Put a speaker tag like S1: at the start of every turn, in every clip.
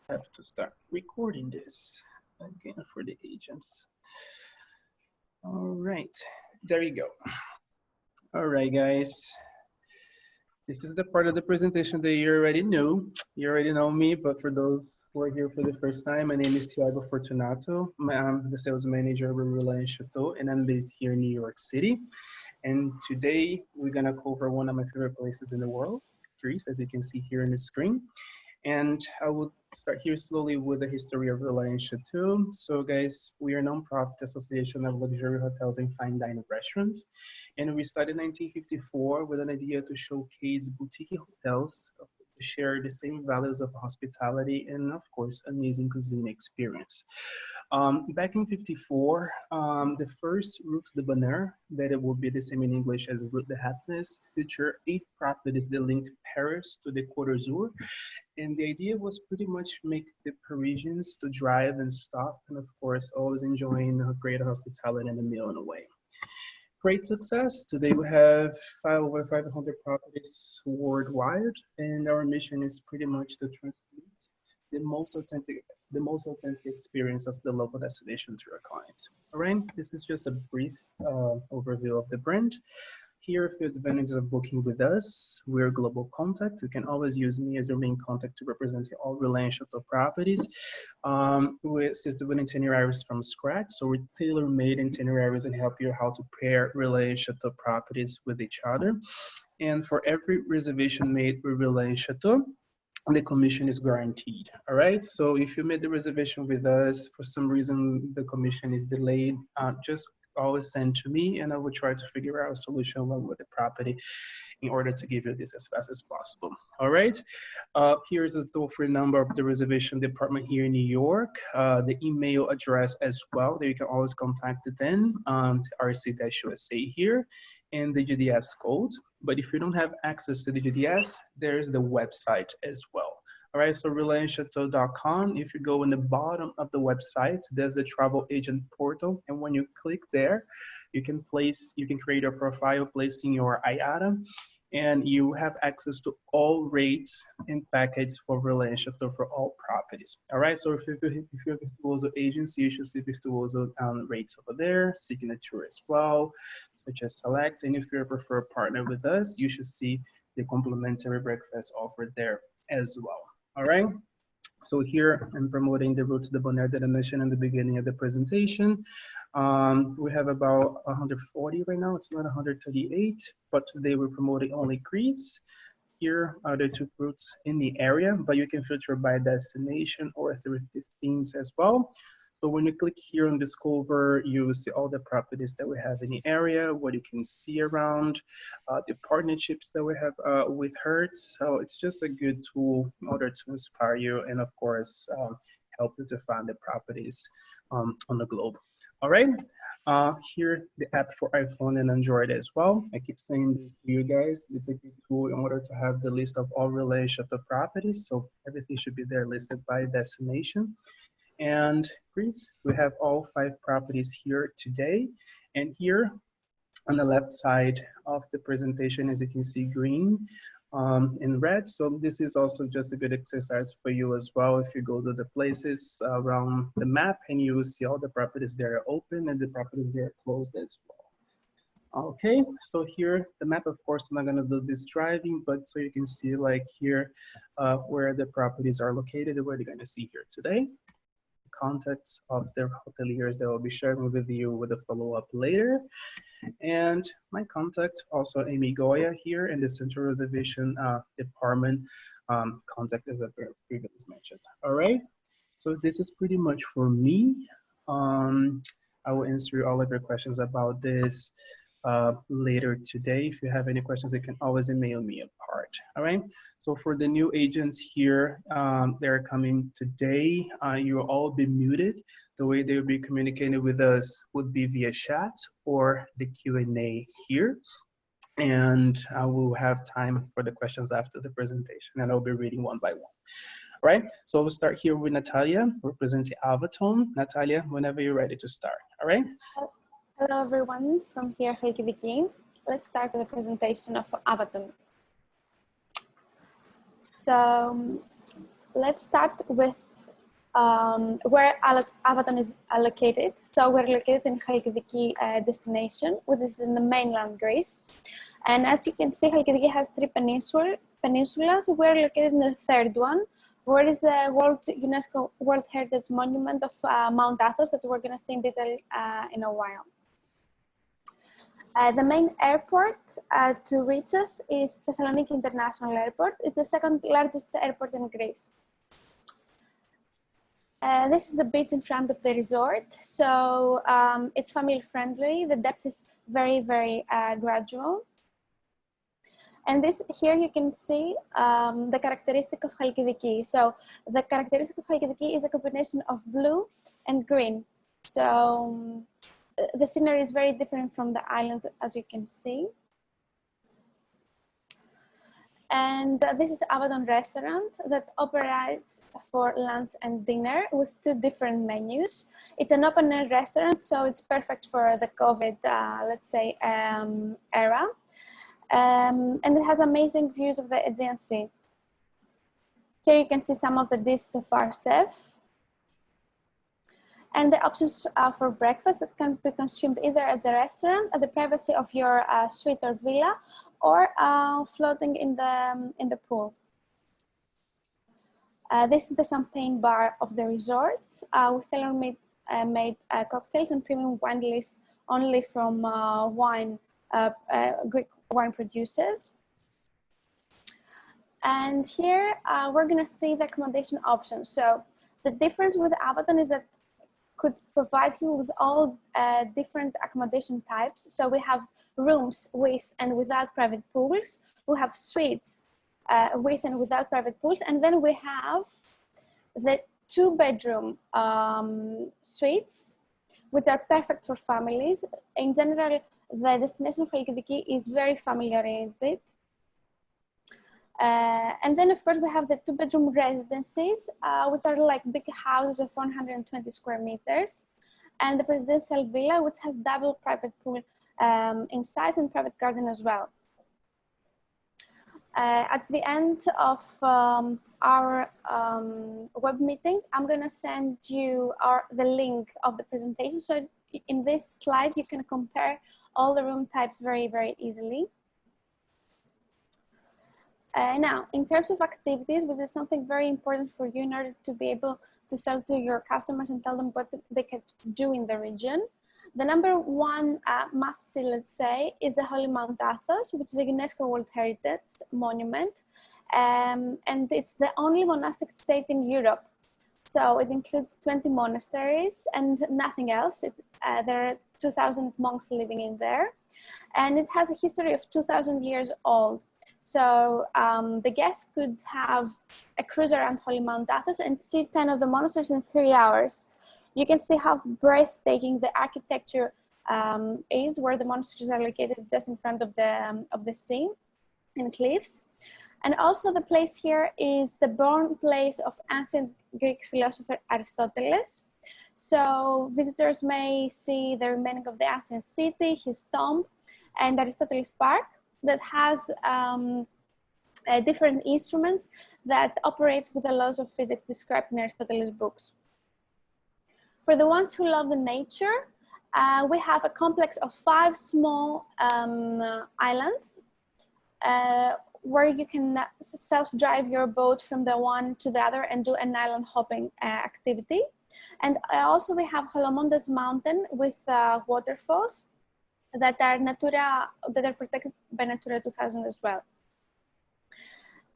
S1: I have to start recording this again for the agents. All right, there you go. All right, guys. This is the part of the presentation that you already know. You already know me, but for those who are here for the first time, my name is Thiago Fortunato. I'm the sales manager of Relais Chateaux, and I'm based here in New York City. And today we're gonna cover one of my favorite places in the world, Greece, as you can see here on the screen. And I will start here slowly with the history of Relais Chateaux. So guys, we are a non-profit association of luxury hotels and fine dining restaurants. And we started in 1954 with an idea to showcase boutique hotels to share the same values of hospitality and of course, amazing cuisine experience. Back in 54, the first Route de Bonheur, that it will be the same in English as Route de Happiness, featured 8 properties that linked Paris to the Côte d'Azur. And the idea was pretty much make the Parisians to drive and stop, and of course, always enjoying a great hospitality and a meal in a way. Great success. Today we have over 500 properties worldwide, and our mission is pretty much to transmit the most authentic experience of the local destination to our clients. All right, this is just a brief overview of the brand. Here, a few advantages of booking with us. We're a global contact. You can always use me as your main contact to represent all Relais Chateaux properties. We assist with itineraries from scratch. So we tailor-made itineraries and help you how to pair Relais Chateaux properties with each other. And for every reservation made with Relais Chateaux, the commission is guaranteed. All right, so if you made the reservation with us, for some reason the commission is delayed, just always send to me and I will try to figure out a solution along with the property in order to give you this as fast as possible. All right, here's the toll-free number of the reservation department here in New York, the email address as well that you can always contact them, RC-USA here, and the GDS code. But if you don't have access to the GDS, there's the website as well. All right, so relaischateaux.com. If you go in the bottom of the website, there's the travel agent portal. And when you click there, you can create your profile, placing your IATA, and you have access to all rates and packages for Relais Chateaux for all properties. All right, so if you're a virtuoso agency, you should see virtuoso rates over there, signature as well, such as select. And if you're a preferred partner with us, you should see the complimentary breakfast offered there as well. All right. So here I'm promoting the Route de Bonheur that I mentioned in the beginning of the presentation. We have about 140 right now. It's not 138, but today we're promoting only Greece. Here are the 2 routes in the area, but you can filter by destination or through themes as well. So when you click here on Discover, you will see all the properties that we have in the area, what you can see around, the partnerships that we have with Hertz. So it's just a good tool in order to inspire you and of course, help you to find the properties on the globe. All right, here the app for iPhone and Android as well. I keep saying this to you guys. It's a good tool in order to have the list of all Relais Chateaux properties. So everything should be there listed by destination. And Greece, we have all 5 properties here today. And here on the left side of the presentation, as you can see, green in red. So this is also just a good exercise for you as well. If you go to the places around the map and you will see all the properties that are open and the properties that are closed as well. Okay, so here the map, of course, I'm not gonna do this driving, but so you can see like here where the properties are located and what you're gonna see here today. Contacts of the hoteliers that will be sharing with you with a follow-up later. And my contact, also Amy Goya here in the Central Reservation Department, contact as I previously mentioned. All right, so this is pretty much for me. I will answer all of your questions about this later today. If you have any questions, you can always email me a part. All right, so for the new agents here, they're coming today. You will all be muted. The way they will be communicating with us would be via chat or the Q&A here. And I will have time for the questions after the presentation, and I'll be reading one by one. All right, so we'll start here with Natalia, representing Avaton. Natalia, whenever you're ready to start. All right.
S2: Hello everyone, from here Heike begin. Let's start with the presentation of Avaton. So let's start with where Abaton is located. So we're located in Chalkidiki destination, which is in the mainland Greece. And as you can see, Chalkidiki has 3 peninsulas. We're located in the 3rd one, where is the UNESCO World Heritage Monument of Mount Athos that we're going to see in detail in a while. The main airport to reach us is Thessaloniki International Airport. It's the 2nd largest airport in Greece. This is the beach in front of the resort. So it's family friendly. The depth is very, very gradual. And this here you can see the characteristic of Chalkidiki. So the characteristic of Chalkidiki is a combination of blue and green. So the scenery is very different from the islands, as you can see. And this is Abaton restaurant that operates for lunch and dinner with 2 different menus. It's an open air restaurant, so it's perfect for the COVID, let's say, era. And it has amazing views of the Aegean Sea. Here you can see some of the dishes of our chef. And the options for breakfast that can be consumed either at the restaurant, at the privacy of your suite or villa, or floating in the pool. This is the champagne bar of the resort with tailor-made cocktails and premium wine lists only from Greek wine producers. And here we're gonna see the accommodation options. So the difference with Abaton is that could provide you with all different accommodation types. So we have rooms with and without private pools. We have suites with and without private pools. And then we have the 2-bedroom suites, which are perfect for families. In general, the destination for Chalkidiki is very family oriented. And then, of course, we have the 2-bedroom residencies, which are like big houses of 120 square meters, and the presidential villa, which has double private pool inside and private garden as well. At the end of our web meeting, I'm going to send you the link of the presentation. So in this slide, you can compare all the room types very, very easily. Now, in terms of activities, which is something very important for you in order to be able to sell to your customers and tell them what they can do in the region. The number 1 must-see, let's say, is the Holy Mount Athos, which is a UNESCO World Heritage Monument. And it's the only monastic state in Europe. So it includes 20 monasteries and nothing else. There are 2,000 monks living in there. And it has a history of 2,000 years old. So the guests could have a cruise around Holy Mount Athos and see 10 of the monasteries in 3 hours. You can see how breathtaking the architecture is, where the monasteries are located just in front of the sea and cliffs. And also the place here is the birthplace of ancient Greek philosopher Aristoteles. So visitors may see the remaining of the ancient city, his tomb, and Aristoteles Park that has different instruments that operates with the laws of physics described in Aristotle's books. For the ones who love the nature, we have a complex of 5 small islands where you can self-drive your boat from the one to the other and do an island hopping activity. And also we have Holomontes Mountain with waterfalls that are protected by Natura 2000 as well.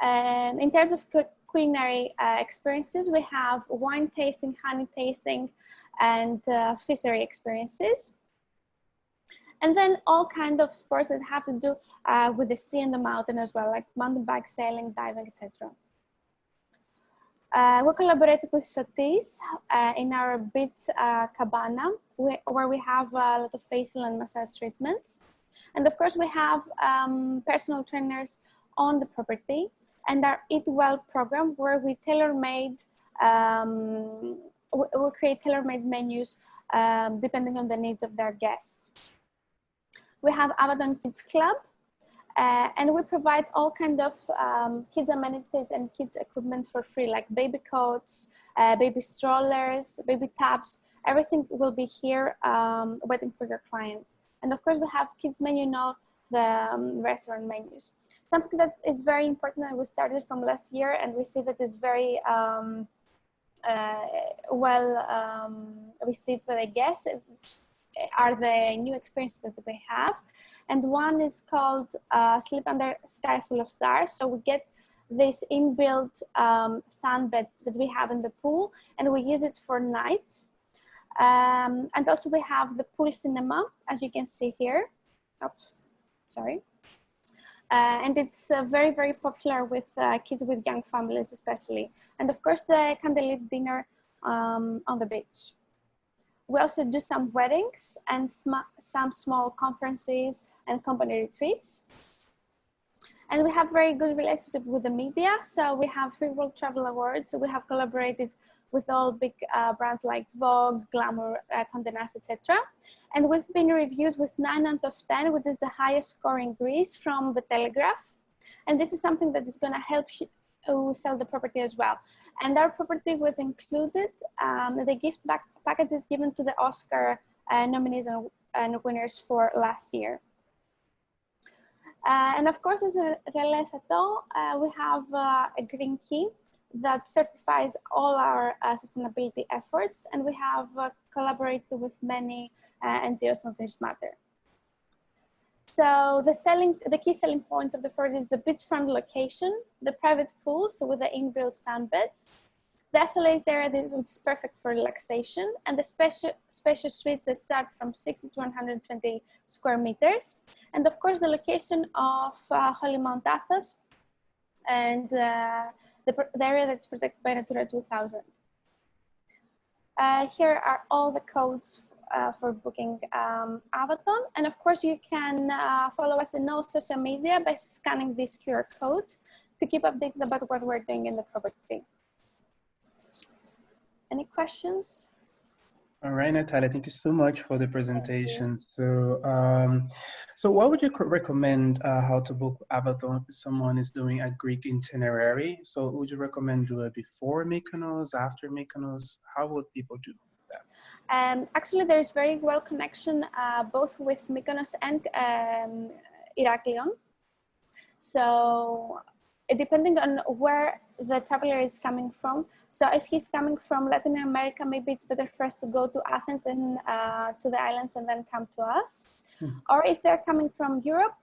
S2: In terms of culinary experiences, we have wine tasting, honey tasting, and fishery experiences. And then all kinds of sports that have to do with the sea and the mountain as well, like mountain bike, sailing, diving, etc. We collaborated with Sotis in our beach cabana, where we have a lot of facial and massage treatments. And of course, we have personal trainers on the property, and our Eat Well program, where we tailor-made, we create tailor-made menus depending on the needs of their guests. We have Abaton Kids Club, And we provide all kinds of kids amenities and kids equipment for free, like baby coats, baby strollers, baby tubs. Everything will be here waiting for your clients. And of course, we have kids menu, not the restaurant menus. Something that is very important, and we started from last year, and we see that is very well received by the guests, are the new experiences that we have. And one is called Sleep Under a Sky Full of Stars. So we get this inbuilt sunbed that we have in the pool, and we use it for night. And also we have the pool cinema, as you can see here. Oops, sorry. And it's very, very popular with kids with young families especially. And of course, the candlelit dinner on the beach. We also do some weddings and some small conferences and company retreats. And we have very good relationship with the media. So we have 3 World Travel Awards. So we have collaborated with all big brands like Vogue, Glamour, Condé Nast, etc. And we've been reviewed with 9 out of 10, which is the highest score in Greece from The Telegraph. And this is something that is going to help you sell the property as well. And our property was included, the gift packages given to the Oscar nominees and winners for last year. And of course, as a Relais Chateaux, we have a green key that certifies all our sustainability efforts. And we have collaborated with many NGOs on this matter. So the key selling points of the project is the beachfront location, the private pools with the inbuilt sunbeds, the isolated area which is perfect for relaxation, and the spacious suites that start from 60 to 120 square meters. And of course, the location of Holy Mount Athos and the area that's protected by Natura 2000. Here are all the codes for booking Avaton. And of course, you can follow us in all social media by scanning this QR code to keep updated about what we're doing in the property. Any questions?
S1: All right, Natalia, thank you so much for the presentation. So what would you recommend how to book Avaton if someone is doing a Greek itinerary? So would you recommend do it before Mykonos, after Mykonos? How would people do that?
S2: Actually, there's very well connection both with Mykonos and Heraklion. So depending on where the traveler is coming from. So if he's coming from Latin America, maybe it's better for us to go to Athens, then to the islands, and then come to us. Or if they're coming from Europe,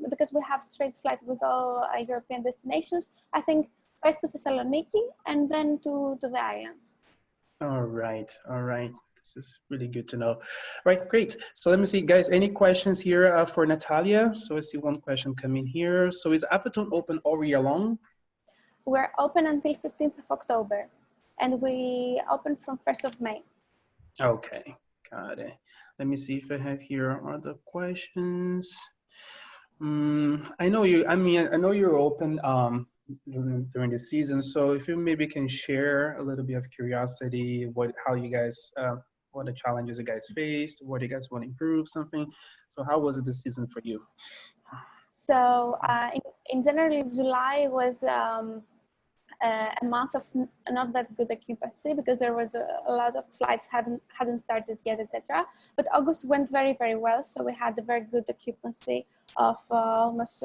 S2: because we have straight flights with all European destinations, I think first to Thessaloniki and then to the islands.
S1: All right, all right. This is really good to know. Right, great. So let me see, guys, any questions here for Natalia? So I see one question coming here. So is Avaton open all year long?
S2: We're open until 15th of October, and we open from 1st of May.
S1: Okay, got it. Let me see if I have here other questions. I know you're open during the season. So if you maybe can share a little bit of curiosity, how you guys, what the challenges you guys faced, what you guys want to improve, something. So how was it this season for you?
S2: So in general, July was a month of not that good occupancy because there was a lot of flights hadn't started yet, etc. But August went very, very well. So we had a very good occupancy of almost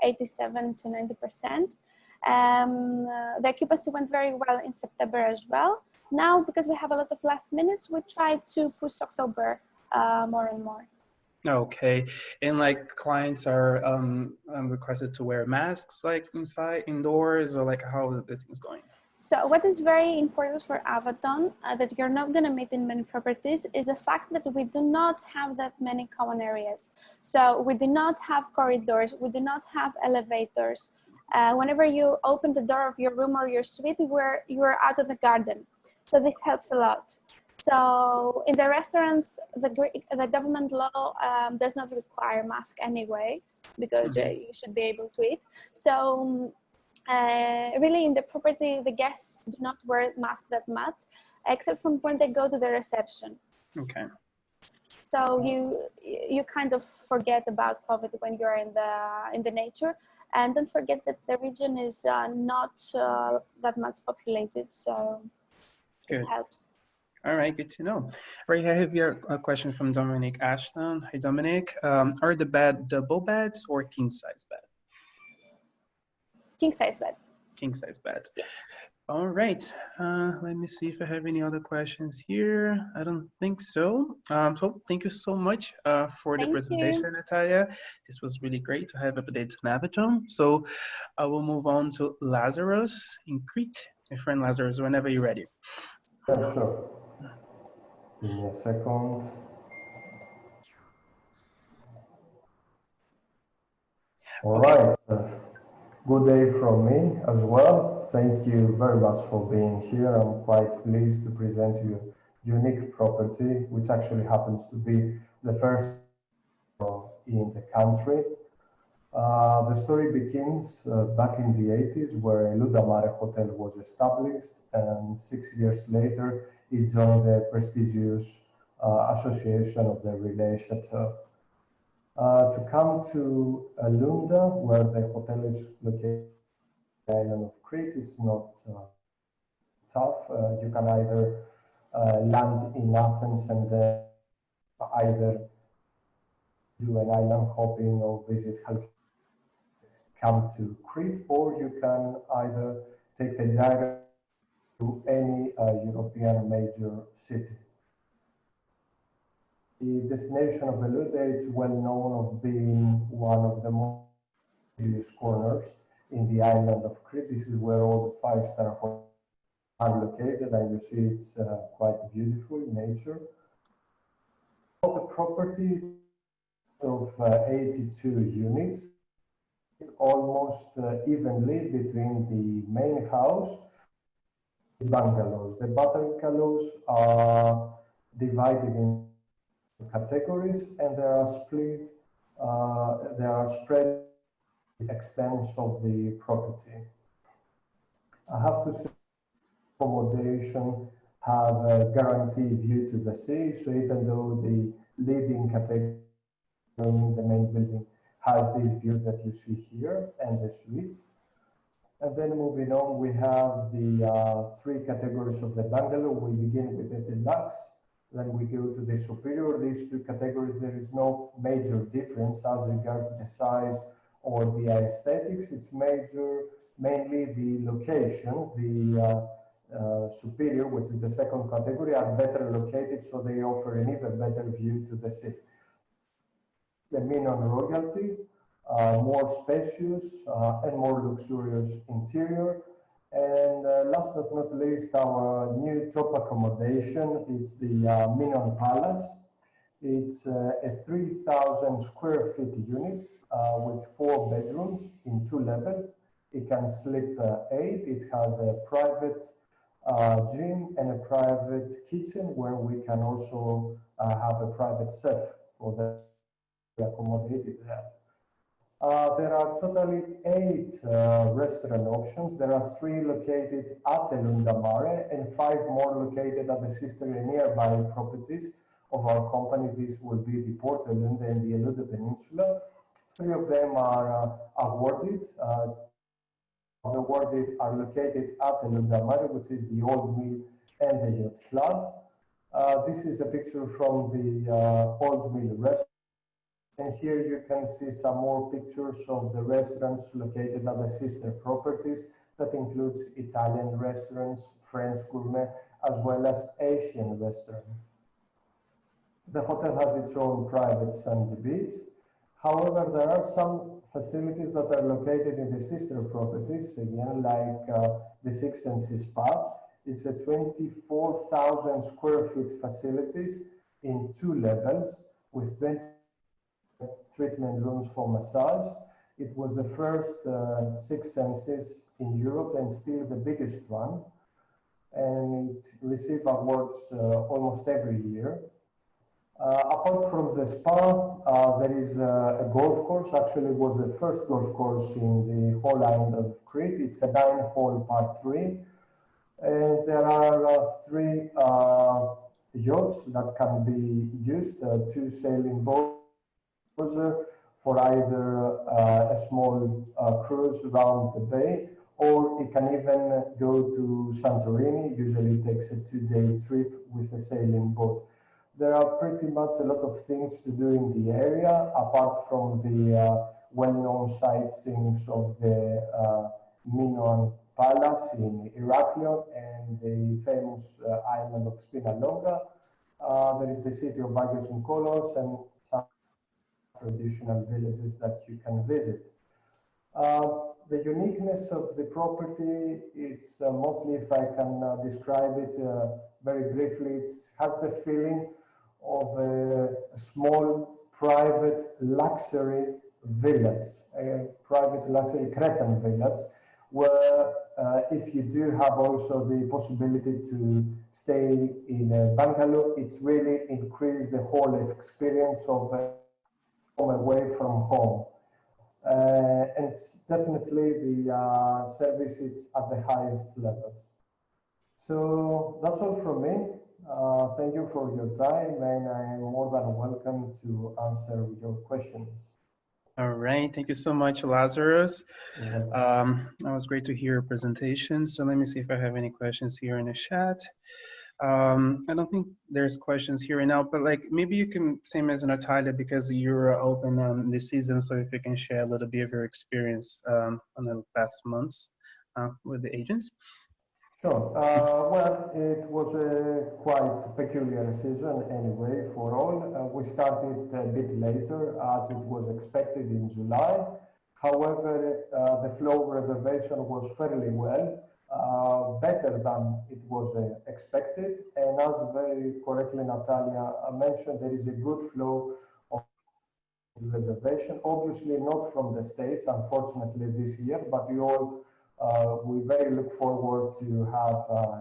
S2: 87 to 90%. The occupancy went very well in September as well. Now, because we have a lot of last minutes, we try to push October more and more.
S1: Okay, and like clients are requested to wear masks like inside, indoors, or like how this is going?
S2: So what is very important for Avaton that you're not going to meet in many properties is the fact that we do not have that many common areas. So we do not have corridors, we do not have elevators. Whenever you open the door of your room or your suite, you are out of the garden. So this helps a lot. So in the restaurants, the government law does not require mask anyway, because you should be able to eat. So really in the property, the guests do not wear masks that much, except from when they go to the reception.
S1: Okay.
S2: So you kind of forget about COVID when you're in the nature, and don't forget that the region is not that much populated, so
S1: Good.
S2: it helps.
S1: All right, good to know. Right, I have here a question from Dominic Ashton. Hi, Dominic. Are the bed double beds or king size bed?
S2: King size bed.
S1: King size bed.
S2: Yeah.
S1: All right. Let me see if I have any other questions here. I don't think so. So thank you so much for the
S2: Thank you.
S1: presentation, Natalia. This was really great to have updates on Avaton. So I will move on to Lazarus in Crete. My friend Lazarus, whenever you're ready.
S3: Yeah, sure. Give me a second. All right. Good day from me as well. Thank you very much for being here. I'm quite pleased to present you a unique property, which actually happens to be the first in the country. The story begins back in the 80s, where Ludamare Hotel was established, and 6 years later, it joined the prestigious association of the Relais Chateaux. To come to Lunda, where the hotel is located on the island of Crete, is not tough. You can either land in Athens and then either do an island hopping or visit Halkidiki, come to Crete, or you can either take the direct to any European major city. The destination of Velude is well known of being one of the most serious corners in the island of Crete. This is where all the five-star hotels are located, and you see it's quite beautiful in nature. The property of 82 units, almost evenly between the main house and the bungalows. The bungalows are divided in categories, and they are split, they are spread the extent of the property. I have to say, accommodation have a guaranteed view to the sea, so even though the leading category in the main building has this view that you see here and the suites. And then moving on, we have the three categories of the bungalow. We begin with the deluxe, then we go to the superior. These two categories, there is no major difference as regards the size or the aesthetics. It's mainly the location. The superior, which is the second category, are better located, so they offer an even better view to the sea. The Minon royalty, more spacious and more luxurious interior. And last but not least, our new top accommodation is the Minon Palace. It's a 3,000 square feet unit with 4 bedrooms in 2 levels. It can sleep 8. It has a private gym and a private kitchen where we can also have a private chef for the accommodated there. There are totally 8 restaurant options. There are 3 located at the Lunda Mare and 5 more located at the sister and nearby properties of our company. This will be the Porto Lunda and the Eluda Peninsula. 3 of them are awarded. The awarded are located at the Lunda Mare, which is the Old Mill and the Yacht Club. This is a picture from the Old Mill restaurant. And here you can see some more pictures of the restaurants located at the sister properties. That includes Italian restaurants, French gourmet, as well as Asian restaurants. The hotel has its own private sandy beach. However, there are some facilities that are located in the sister properties, again, like the Six Senses Spa. It's a 24,000 square feet facilities in 2 levels with 20 treatment rooms for massage. It was the first Six Senses in Europe and still the biggest one. And it received awards almost every year. Apart from the spa, there is a golf course. Actually, it was the first golf course in the whole island of Crete. It's a 9-hole par 3. And there are 3 yachts that can be used, two sailing boats for either a small cruise around the bay, or it can even go to Santorini. Usually it takes a 2-day trip with a sailing boat. There are pretty much a lot of things to do in the area, apart from the well-known sightseeings of the Minoan Palace in Heraklion and the famous island of Spinalonga. There is the city of Vagios and Kolos and some traditional villages that you can visit. The uniqueness of the property, it's mostly, if I can describe it very briefly, it has the feeling of a small private luxury village, a private luxury Cretan village, where if you do have also the possibility to stay in a bungalow, it's really increased the whole experience of home away from home. And definitely the service is at the highest levels. So that's all from me. Thank you for your time, and I am more than welcome to answer your questions.
S1: All right, thank you so much, Lazarus.
S3: You're welcome.
S1: That was great to hear your presentation. So let me see if I have any questions here in the chat. I don't think there's questions here right now, but like maybe you can, same as Natalia, because you're open this season, so if you can share a little bit of your experience on the past months with the agents.
S3: Sure. Well, it was a quite peculiar season anyway for all. We started a bit later as it was expected in July. However, the flow of reservation was fairly well, better than it was expected. And as very correctly Natalia mentioned, there is a good flow of reservation, obviously not from the States, unfortunately this year, but we very look forward to have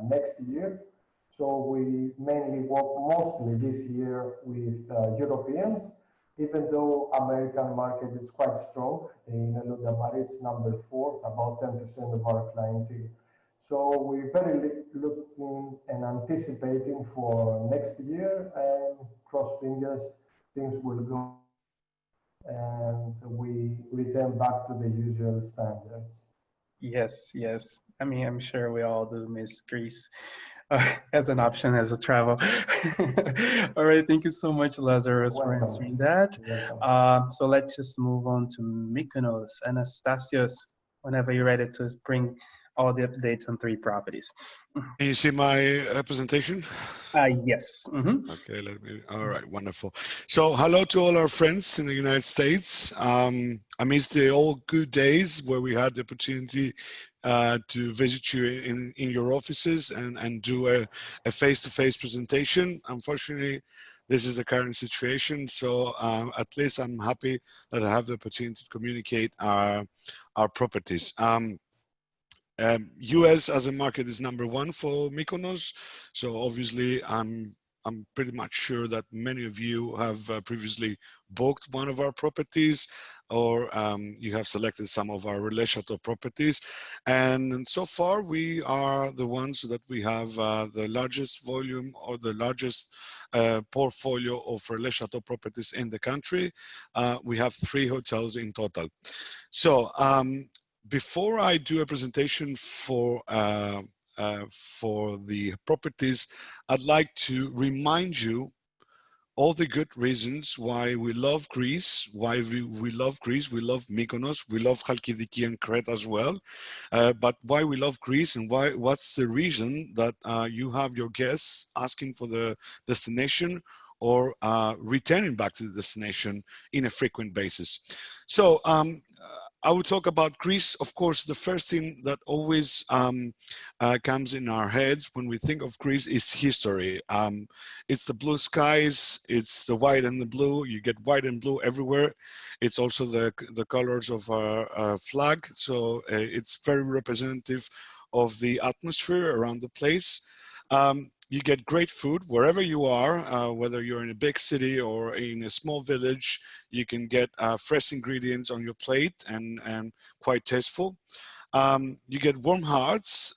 S3: next year. So we mainly work mostly this year with Europeans, even though American market is quite strong. In Ludamar, it's number 4, about 10% of our clientele. So we're very looking and anticipating for next year, and cross fingers, things will go and we return back to the usual standards.
S1: Yes, yes. I mean, I'm sure we all do miss Greece as an option as a travel. All right, thank you so much, Lazarus, for
S3: Welcome.
S1: answering that.
S3: Welcome.
S1: So let's just move on to Mykonos. Anastasios, whenever you're ready to bring all the updates on 3 properties.
S4: Can you see my presentation?
S1: Yes. Mm-hmm.
S4: Okay, all right, wonderful. So hello to all our friends in the United States. I missed the old good days where we had the opportunity to visit you in your offices and do a face-to-face presentation. Unfortunately, this is the current situation. So at least I'm happy that I have the opportunity to communicate our properties. US as a market is number 1 for Mykonos. So obviously I'm pretty much sure that many of you have previously booked one of our properties, or you have selected some of our Relais Chateaux properties. And so far we are the ones that we have the largest volume or the largest portfolio of Relais Chateaux properties in the country. We have 3 hotels in total. So before I do a presentation for the properties, I'd like to remind you all the good reasons why we love Greece, why we love Greece, we love Mykonos, we love Chalkidiki and Crete as well, but why we love Greece and what's the reason that you have your guests asking for the destination or returning back to the destination in a frequent basis. So I would talk about Greece. Of course, the first thing that always comes in our heads when we think of Greece is history. It's the blue skies, it's the white and the blue. You get white and blue everywhere. It's also the colors of our flag. So it's very representative of the atmosphere around the place. You get great food wherever you are, whether you're in a big city or in a small village. You can get fresh ingredients on your plate and quite tasteful. You get warm hearts,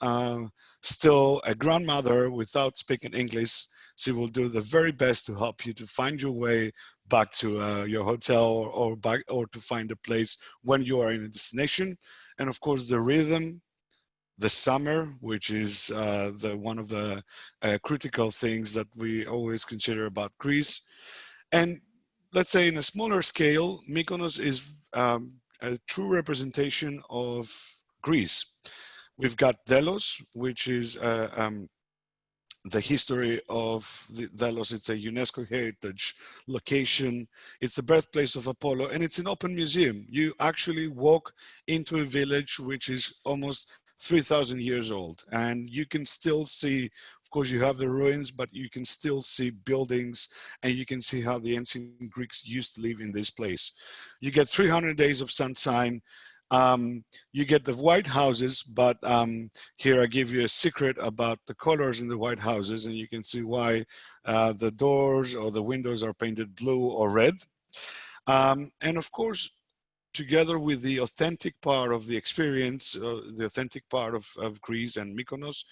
S4: still a grandmother without speaking English. She will do the very best to help you to find your way back to your hotel or back or to find a place when you are in a destination. And of course, the rhythm, the summer, which is the one of the critical things that we always consider about Greece. And let's say in a smaller scale, Mykonos is a true representation of Greece. We've got Delos, which is the history of Delos. It's a UNESCO heritage location. It's the birthplace of Apollo, and it's an open museum. You actually walk into a village which is almost 3,000 years old, and you can still see, of course, you have the ruins, but you can still see buildings, and you can see how the ancient Greeks used to live in this place. You get 300 days of sunshine. You get the white houses, but here I give you a secret about the colors in the white houses, and you can see why the doors or the windows are painted blue or red. And of course, together with the authentic part of the experience, the authentic part of Greece and Mykonos,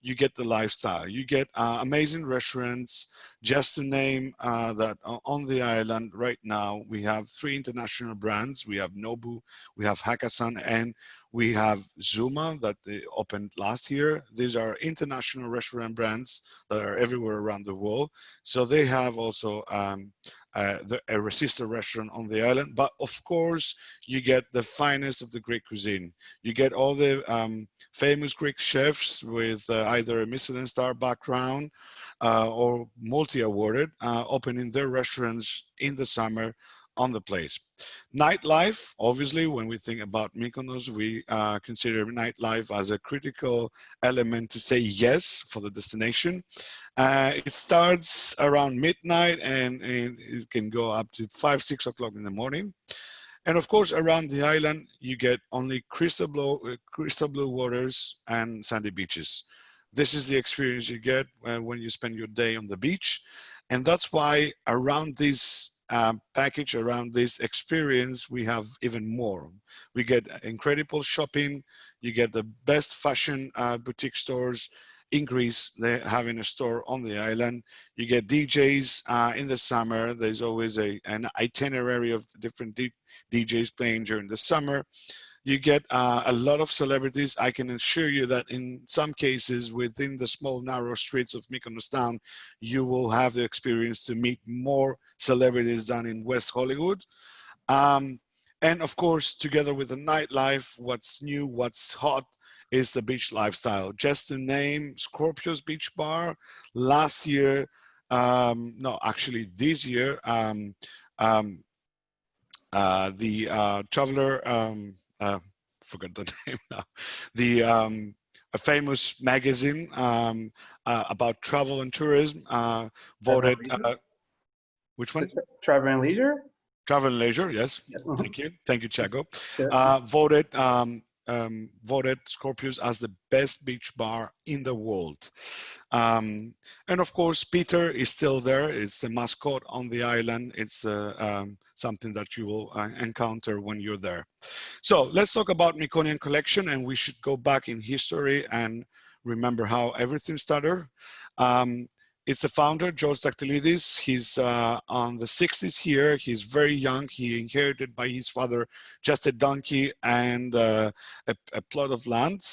S4: you get the lifestyle. You get amazing restaurants. Just to name that on the island right now, we have 3 international brands. We have Nobu, we have Hakkasan, and we have Zuma that they opened last year. These are international restaurant brands that are everywhere around the world. So they have also a sister restaurant on the island. But of course, you get the finest of the Greek cuisine. You get all the famous Greek chefs with either a Michelin star background or multi-awarded, opening their restaurants in the summer on the place. Nightlife, obviously, when we think about Mykonos, we consider nightlife as a critical element to say yes for the destination. It starts around midnight and it can go up to 5, 6 o'clock in the morning. And of course, around the island, you get only crystal blue waters and sandy beaches. This is the experience you get when you spend your day on the beach. And that's why around this package, around this experience, we have even more. We get incredible shopping. You get the best fashion boutique stores in Greece. They're having a store on the island. You get DJs in the summer. There's always an itinerary of different DJs playing during the summer. You get a lot of celebrities. I can assure you that in some cases within the small narrow streets of Mykonos town, you will have the experience to meet more celebrities than in West Hollywood. And of course, together with the nightlife, what's new, what's hot is the beach lifestyle. Just to name Scorpio's Beach Bar, last year, no, actually this year, the Traveler, forgot the name now, the a famous magazine about travel and tourism voted, which one?
S1: Travel and Leisure?
S4: Travel and Leisure, yes.
S1: Yes.
S4: Thank you, Chago.
S1: Sure.
S4: Voted Scorpios as the best beach bar in the world. And of course, Peter is still there. It's the mascot on the island. It's something that you will encounter when you're there. So let's talk about Mykonoan collection, and we should go back in history and remember how everything started. It's the founder, George Daktelidis. He's on the 60s here. He's very young. He inherited by his father just a donkey and a plot of land.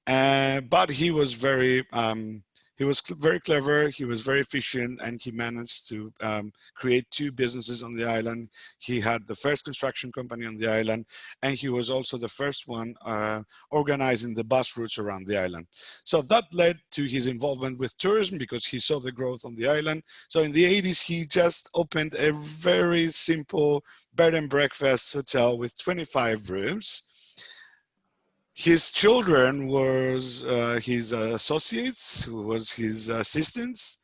S4: But he was very clever. He was very efficient, and he managed to create 2 businesses on the island. He had the first construction company on the island, and he was also the first one organizing the bus routes around the island. So that led to his involvement with tourism because he saw the growth on the island. So in the 80s, he just opened a very simple bed and breakfast hotel with 25 rooms. His children was his associates, who was his assistants.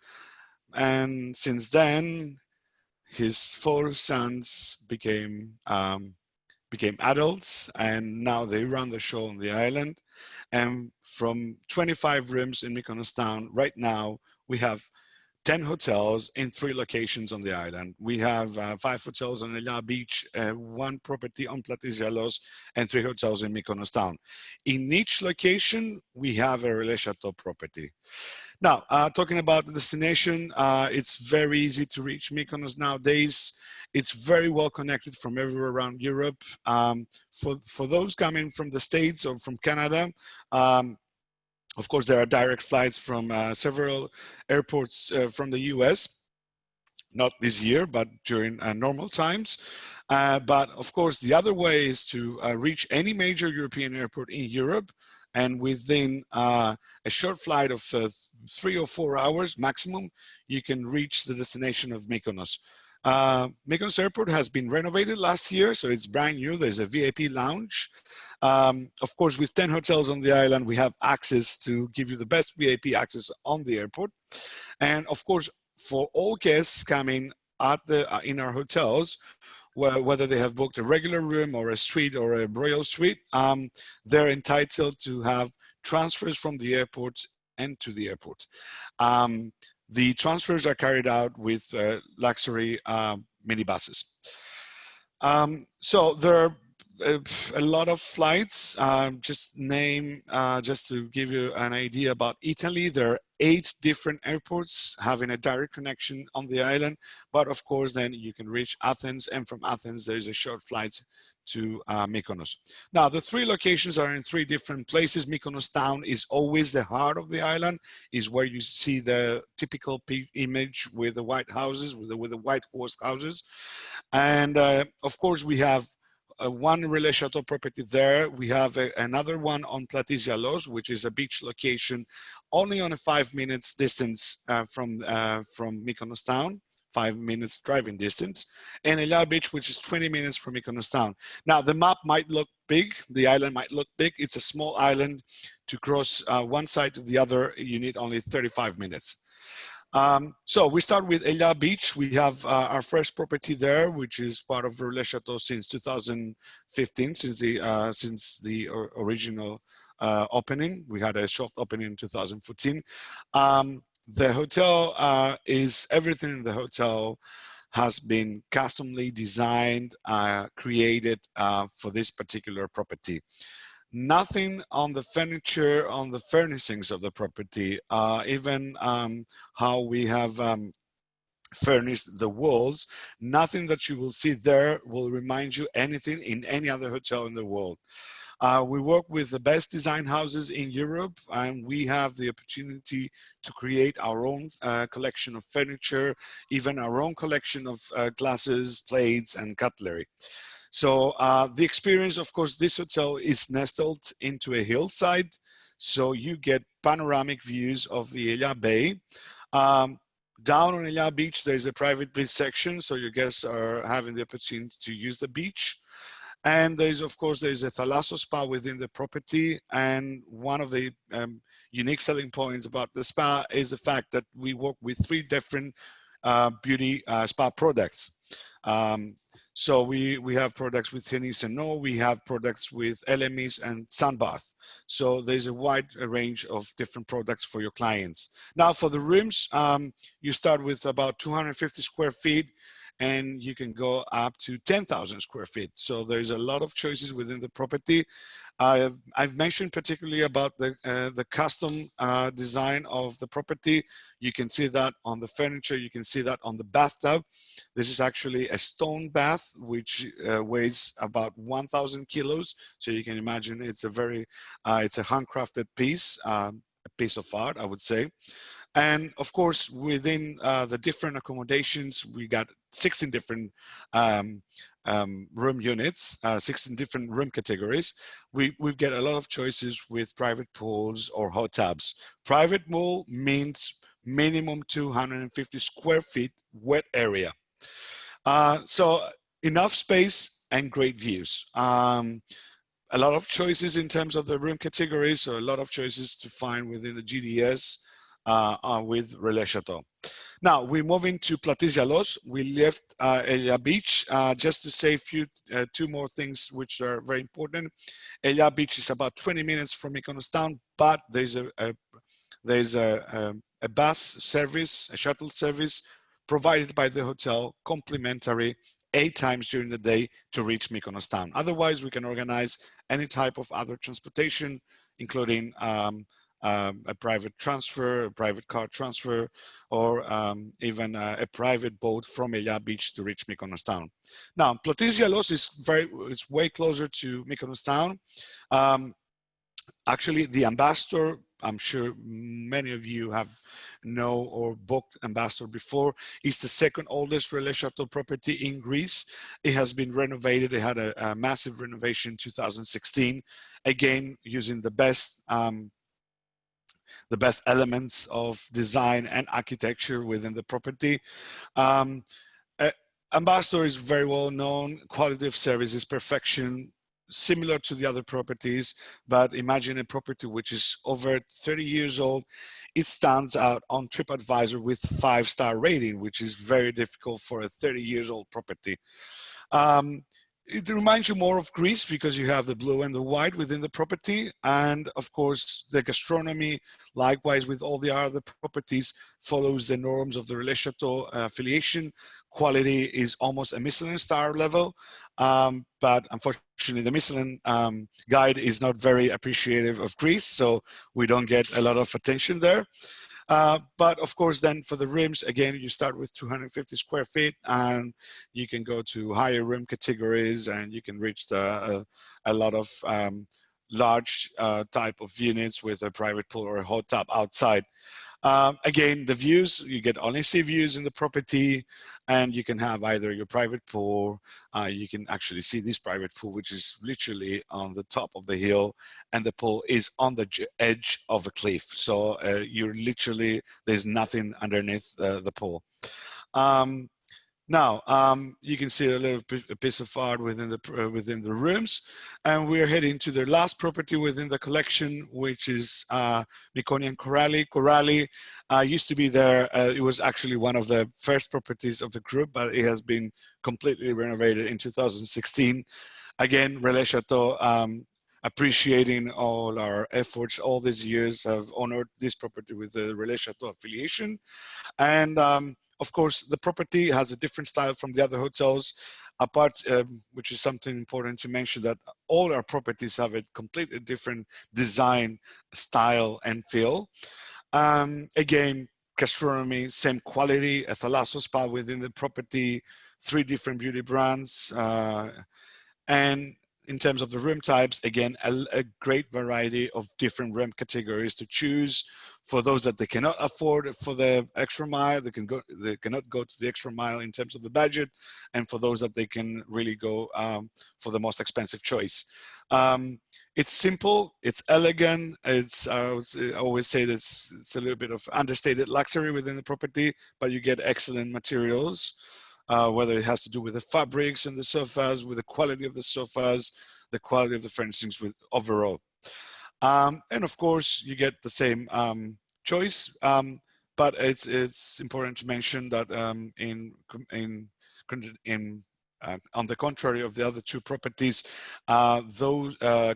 S4: And since then, his 4 sons became adults, and now they run the show on the island. And from 25 rooms in Mykonos town, right now, we have 10 hotels in 3 locations on the island. We have 5 hotels on Relais Beach, 1 property on Platizialos, and 3 hotels in Mykonos town. In each location, we have a Relais Chateaux property. Now, talking about the destination, it's very easy to reach Mykonos nowadays. It's very well connected from everywhere around Europe. For those coming from the States or from Canada, of course, there are direct flights from several airports from the US, not this year, but during normal times. But of course, the other way is to reach any major European airport in Europe, and within a short flight of 3 or 4 hours maximum, you can reach the destination of Mykonos. Mykonos Airport has been renovated last year, so it's brand new. There's a VIP lounge. Of course, with 10 hotels on the island, we have access to give you the best VIP access on the airport. And of course, for all guests coming at in our hotels, whether they have booked a regular room or a suite or a royal suite, they're entitled to have transfers from the airport and to the airport. The transfers are carried out with luxury minibuses. So there are a lot of flights. Just to give you an idea about Italy, there are 8 different airports having a direct connection on the island. But of course, then you can reach Athens, and from Athens, there is a short flight to Mykonos. Now, the 3 locations are in 3 different places. Mykonos town is always the heart of the island, is where you see the typical image with the white houses, with the white horse houses. And of course, we have one Relais Chateaux property there. We have another one on Platizialos, which is a beach location, only on a 5 minutes distance from Mykonos town, 5 minutes driving distance, and Relais Beach, which is 20 minutes from Mykonos town. Now, the map might look big, the island might look big. It's a small island. To cross one side to the other, you need only 35 minutes. So we start with Relais Beach. We have our first property there, which is part of Relais Chateaux since 2015, since the original opening. We had a soft opening in 2014. The hotel is everything in the hotel has been customly designed, created for this particular property. Nothing on the furniture, on the furnishings of the property, even how we have furnished the walls, nothing that you will see there will remind you anything in any other hotel in the world. We work with the best design houses in Europe, and we have the opportunity to create our own collection of furniture, even our own collection of glasses, plates, and cutlery. So the experience, of course, this hotel is nestled into a hillside, so you get panoramic views of the Relais Bay. Down on Relais Beach, there's a private beach section, so your guests are having the opportunity to use the beach. And there's, of course, there's a Thalasso spa within the property. And one of the unique selling points about the spa is the fact that we work with 3 different beauty spa products. So we have products with Tennis and No, we have products with LMEs and Sunbath. So there's a wide range of different products for your clients. Now for the rooms, you start with about 250 square feet and you can go up to 10,000 square feet. So there's a lot of choices within the property. I've mentioned particularly about the custom design of the property. You can see that on the furniture, you can see that on the bathtub. This is actually a stone bath, which weighs about 1,000 kilos. So you can imagine it's a very, it's a handcrafted piece, a piece of art, I would say. And of course, within the different accommodations, we got 16 different room units, 16 different room categories. We've got a lot of choices with private pools or hot tubs. Private pool means minimum 250 square feet wet area. So enough space and great views. A lot of choices in terms of the room categories, so a lot of choices to find within the GDS with Relais Chateaux. Now we're moving to Platizialos. We left Relais Beach just to say 2 more things which are very important. Relais Beach is about 20 minutes from Mykonos town, but there's a a bus service, a shuttle service provided by the hotel, complimentary 8 times during the day to reach Mykonos town. Otherwise, we can organize any type of other transportation, including a private transfer, a private car transfer, or even a private boat from Elia Beach to reach Mykonos town. Now, Platys Gialos it's way closer to Mykonos town. Actually, the ambassador, I'm sure many of you have know or booked ambassador before. It's the second oldest Relais Chateaux property in Greece. It has been renovated. It had a massive renovation in 2016, again using the best elements of design and architecture within the property. Ambassador is very well known. Quality of service is perfection, similar to the other properties, but imagine a property which is over 30 years old. It stands out on TripAdvisor with 5-star rating, which is very difficult for a 30 years old property. It reminds you more of Greece because you have the blue and the white within the property. And of course, the gastronomy, likewise with all the other properties, follows the norms of the Relais Chateaux affiliation. Quality is almost a Michelin star level, but unfortunately the Michelin guide is not very appreciative of Greece, so we don't get a lot of attention there. But of course, then for the rooms, again, you start with 250 square feet and you can go to higher room categories and you can reach a lot of large type of units with a private pool or a hot tub outside. Again, the views, you get only sea views in the property, and you can have either your private pool, you can actually see this private pool, which is literally on the top of the hill, and the pool is on the edge of a cliff. So you're literally, there's nothing underneath the pool. Now, you can see a little piece of art within the rooms, and we're heading to the last property within the collection, which is Mykonia Korali. Korali used to be there. It was actually one of the first properties of the group, but it has been completely renovated in 2016. Again, Relais Chateaux, appreciating all our efforts all these years, have honored this property with the Relais Chateaux affiliation. And of course, the property has a different style from the other hotels, apart, which is something important to mention, that all our properties have a completely different design, style, and feel. Again, gastronomy, same quality, a Thalasso spa within the property, 3 different beauty brands, and in terms of the room types, again, a great variety of different room categories to choose. For those that they cannot afford for the extra mile, they cannot go to the extra mile in terms of the budget, and for those that they can really go for the most expensive choice. It's simple, it's elegant. I always say that it's a little bit of understated luxury within the property, but you get excellent materials. Whether it has to do with the fabrics and the sofas, with the quality of the sofas, the quality of the furnishings with overall. And of course, you get the same choice, but it's important to mention that on the contrary of the other 2 properties, though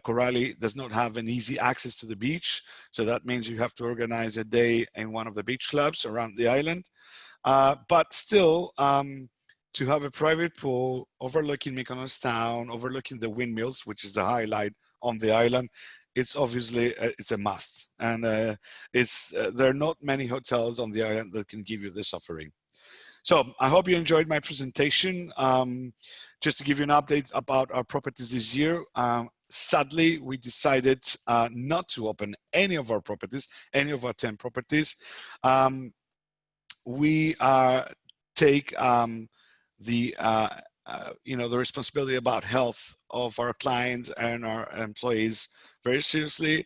S4: Korali does not have an easy access to the beach, so that means you have to organize a day in one of the beach clubs around the island. But still, to have a private pool overlooking Mykonos town, overlooking the windmills, which is the highlight on the island, it's obviously it's a must. And there are not many hotels on the island that can give you this offering. So I hope you enjoyed my presentation. Just to give you an update about our properties this year, sadly, we decided not to open any of our properties, any of our 10 properties. We take the responsibility about health of our clients and our employees very seriously.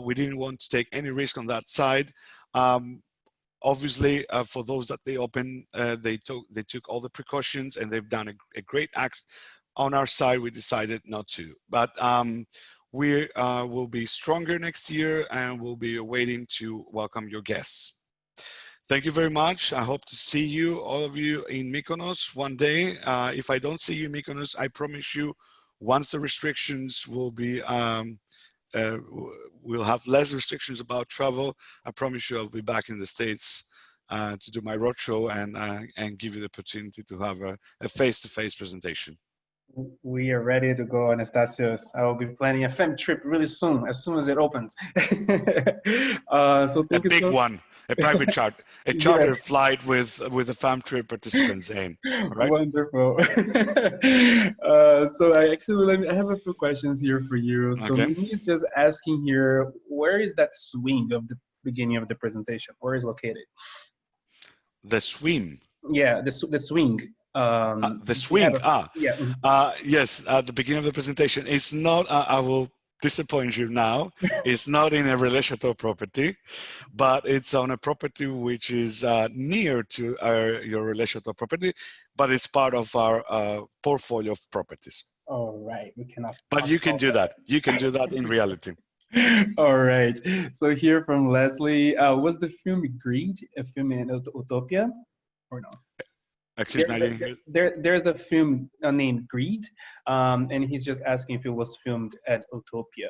S4: We didn't want to take any risk on that side. Obviously, for those that they open, they took all the precautions and they've done a great act. On our side, we decided not to, but we will be stronger next year and we'll be waiting to welcome your guests. Thank you very much. I hope to see you, all of you, in Mykonos one day. If I don't see you in Mykonos, I promise you, once the restrictions will be we'll have less restrictions about travel. I promise you I'll be back in the States to do my roadshow and give you the opportunity to have a face-to-face presentation.
S1: We are ready to go, Anastasios. I will be planning a fam trip really soon, as soon as it opens. So
S4: A
S1: thank you
S4: big
S1: so
S4: one, a private chart, a
S1: Yeah.
S4: charter flight with a fam trip participants aim. All right.
S1: Wonderful. So I have a few questions here for you. So
S4: Okay.
S1: Mimi is just asking here, where is that swing of the beginning of the presentation? Where is located?
S4: The swim.
S1: Yeah, the swing.
S4: The
S1: We have
S4: swing.
S1: yeah.
S4: Yes, at the beginning of the presentation. It's not, I will disappoint you now. It's not in a Relais Chateaux property, but it's on a property which is near to your Relais Chateaux property, but it's part of our portfolio of properties.
S1: All right, we cannot.
S4: But you can do that. You can do that in reality.
S1: All right. So here from Leslie, was the film Greed a film in Utopia or no?
S4: Excuse me, I didn't hear.
S1: There's a film named Greed, and he's just asking if it was filmed at Utopia.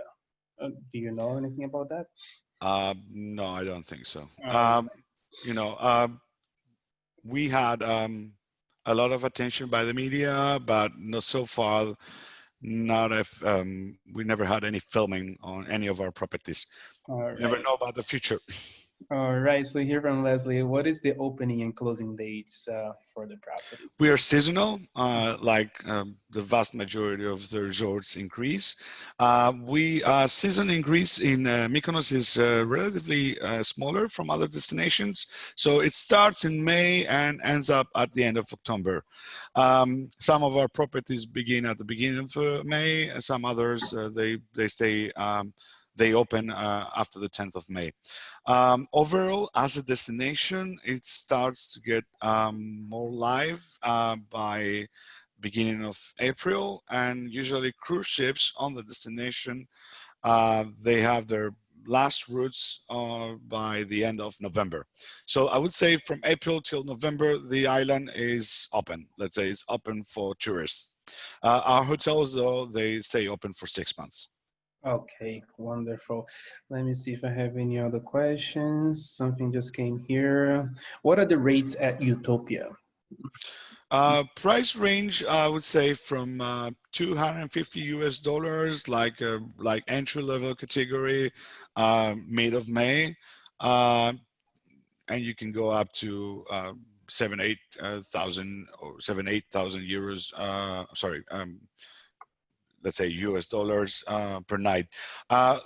S1: Do you know anything about that?
S4: No, I don't think so.
S1: Uh,
S4: You know, we had a lot of attention by the media, but not so far. Not if we never had any filming on any of our properties.
S1: All right.
S4: Never know about the future.
S1: All right. So here from Leslie, what is the opening and closing dates for the properties?
S4: We are seasonal, like the vast majority of the resorts in Greece. Season in Greece in Mykonos is relatively smaller from other destinations. So it starts in May and ends up at the end of October. Some of our properties begin at the beginning of May. Some others, they stay, they open after the 10th of May. Overall, as a destination, it starts to get more live by beginning of April, and usually cruise ships on the destination, they have their last routes by the end of November. So I would say from April till November, the island is open. Let's say it's open for tourists. Our hotels, though, they stay open for 6 months.
S1: Okay, wonderful. Let me see if I have any other questions. Something just came here. What are the rates at Utopia?
S4: Price range, I would say from 250 US dollars, like entry level category, mid of May, and you can go up to 7,000, 8,000 or 7,000, 8,000 euros. Sorry, let's say US dollars per night.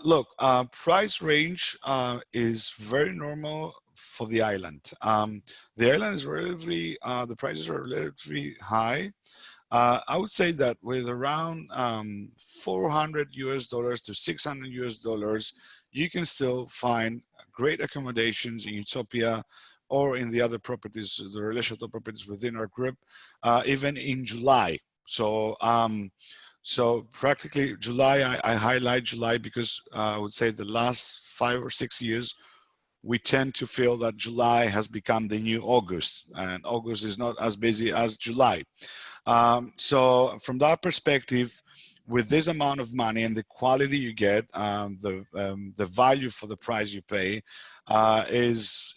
S4: Look, price range is very normal for the island. The island is relatively, the prices are relatively high. I would say that with around 400 US dollars to 600 US dollars, you can still find great accommodations in Utopia or in the other properties, the Relais Chateaux properties within our group, even in July. So practically July, I highlight July because I would say the last 5 or 6 years, we tend to feel that July has become the new August, and August is not as busy as July. So from that perspective, with this amount of money and the quality you get, the value for the price you pay is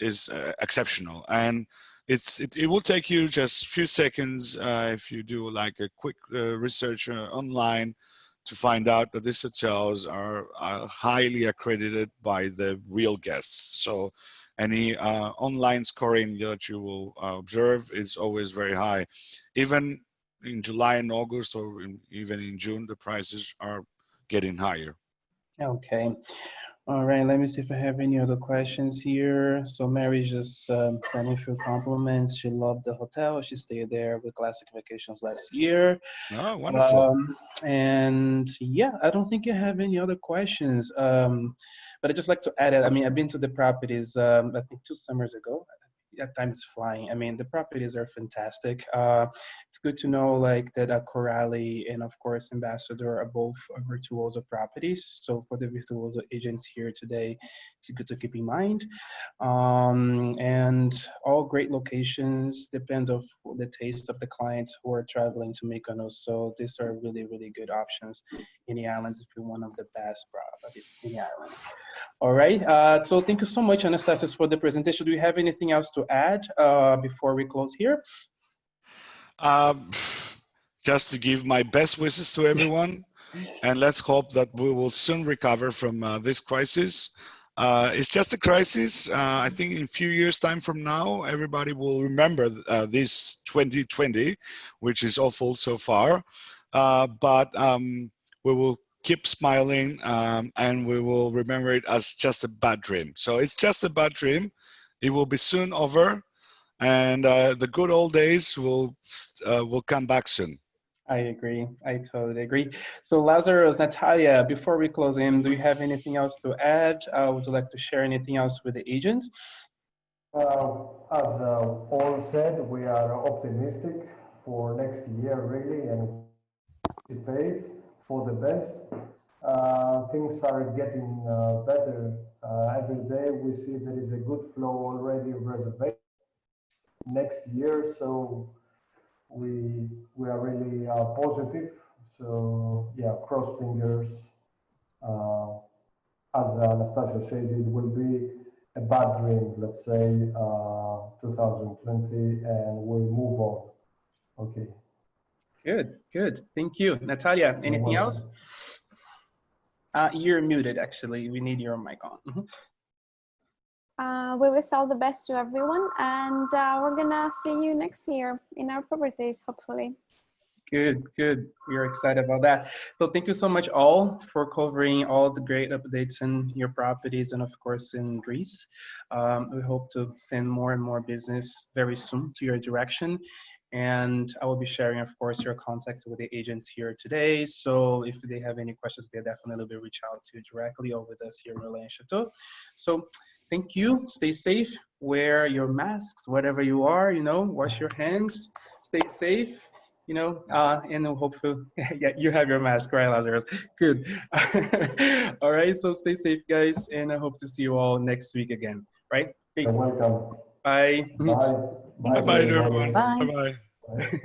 S4: exceptional. And it will take you just a few seconds if you do like a quick research online to find out that these hotels are highly accredited by the real guests. So any online scoring that you will observe is always very high. Even in July and August, or even in June, the prices are getting higher.
S1: Okay. All right, let me see if I have any other questions here. So Mary just sent me a few compliments. She loved the hotel. She stayed there with Classic Vacations last year.
S4: Oh, wonderful.
S1: And yeah, I don't think I have any other questions. But I just like to add it. I mean, I've been to the properties, I think 2 summers ago. That time is flying. I mean, the properties are fantastic. It's good to know like that Coralie and of course Ambassador are both virtuoso properties. So for the virtuoso agents here today, it's good to keep in mind. And all great locations depends of the taste of the clients who are traveling to Mykonos. So these are really, really good options in the islands if you want of the best this mini island. All right. So thank you so much, Anastasios, for the presentation. Do you have anything else to add before we close here?
S4: Um, just to give my best wishes to everyone, and let's hope that we will soon recover from this crisis. It's just a crisis. I think in a few years' time from now, everybody will remember this 2020, which is awful so far. But we will keep smiling, and we will remember it as just a bad dream. So it's just a bad dream. It will be soon over, and the good old days will come back soon.
S1: I agree. I totally agree. So Lazarus, Natalia, before we close in, do you have anything else to add? Would you like to share anything else with the agents?
S3: As all said, we are optimistic for next year, really, and anticipate for the best. Things are getting better every day. We see there is a good flow already of reservations next year, so we are really positive. So yeah, cross fingers. As Anastasia said, it will be a bad dream, let's say, 2020, and we'll move on. Okay.
S1: Good, good. Thank you. Natalia, anything else? You're muted, actually. We need your mic on.
S2: We wish all the best to everyone, and we're gonna see you next year in our properties, hopefully.
S1: Good, good. We are excited about that. So thank you so much all for covering all the great updates in your properties and of course in Greece. We hope to send more and more business very soon to your direction. And I will be sharing, of course, your contacts with the agents here today. So if they have any questions, they definitely will reach out to you directly or with us here in Relais Chateaux. So thank you. Stay safe. Wear your masks, wherever you are, you know, wash your hands, stay safe. You know, and hopefully, yeah, you have your mask, right, Lazarus? Good. All right, so stay safe, guys, and I hope to see you all next week again, right?
S3: You're welcome.
S1: Bye.
S3: Bye.
S4: Bye bye, everyone.
S2: Bye.
S4: Bye bye.